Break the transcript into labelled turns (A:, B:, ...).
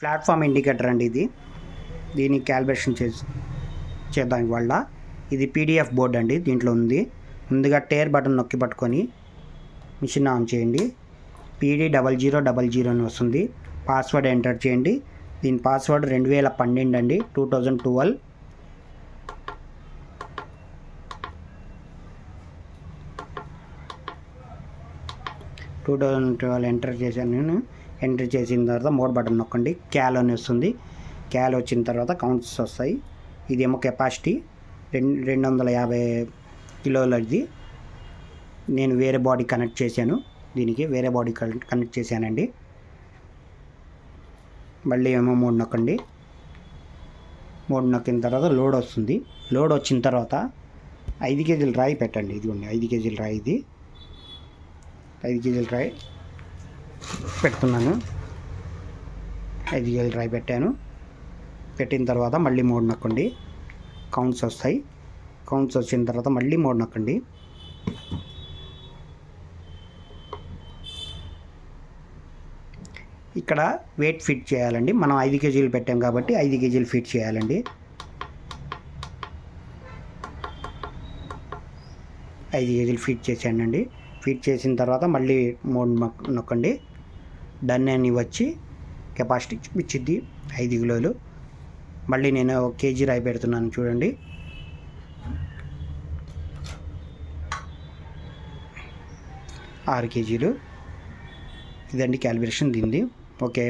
A: Platform indicator అండి ఇది. దీన్ని క్యాలిబ్రేషన్ చేద్దాం ఇవాళ. ఇది పీడిఎఫ్ బోర్డ్ అండి, దీంట్లో ఉంది. ముందుగా టేర్ బటన్ నొక్కి పట్టుకొని మిషన్ ఆన్ చేయండి. PD0000 అని వస్తుంది. పాస్వర్డ్ ఎంటర్ చేయండి. దీని పాస్వర్డ్ 2012 అండి, 2012. ఎంటర్ చేశాను నేను. ఎంటర్ చేసిన తర్వాత మోడ్ బటన్ నొక్కండి. క్యాల్ అని వస్తుంది. క్యాల్ వచ్చిన తర్వాత కౌంట్స్ వస్తాయి. ఇదేమో కెపాసిటీ 250 కిలోలది. నేను వేరే బాడీ కనెక్ట్ చేశాను, దీనికి వేరే బాడీ కనెక్ట్ చేశానండి. మళ్ళీ ఏమో మోడ్ నొక్కండి. మోడ్ నొక్కిన తర్వాత లోడ్ వస్తుంది. లోడ్ వచ్చిన తర్వాత 5 కేజీల రాయి పెట్టండి. ఇది ఉంది 5 కేజీల రాయి. ఇది 5 కేజీల రాయి పెడుతున్నాను. 5 కేజీల రాయి పెట్టాను. పెట్టిన తర్వాత మళ్ళీ మోడ్ నొక్కండి. కౌంట్స్ వస్తాయి. కౌంట్స్ వచ్చిన తర్వాత మళ్ళీ మోడ్ నొక్కండి. ఇక్కడ వెయిట్ ఫిట్ చేయాలండి. మనం 5 కేజీలు పెట్టాం కాబట్టి 5 కేజీలు ఫిట్ చేయాలండి. 5 కేజీలు ఫిట్ చేసానండి. ఫిట్ చేసిన తర్వాత మళ్ళీ మోడ్ నొక్కండి. డన్ అని వచ్చి కెపాసిటీ ఇచ్చిద్ది 5 కిలోలు. మళ్ళీ నేను 1 కేజీ రాయి పెడుతున్నాను చూడండి. ఆరు కేజీలు. ఇదండి క్యాలిబ్రేషన్ దీనిది. ఓకే.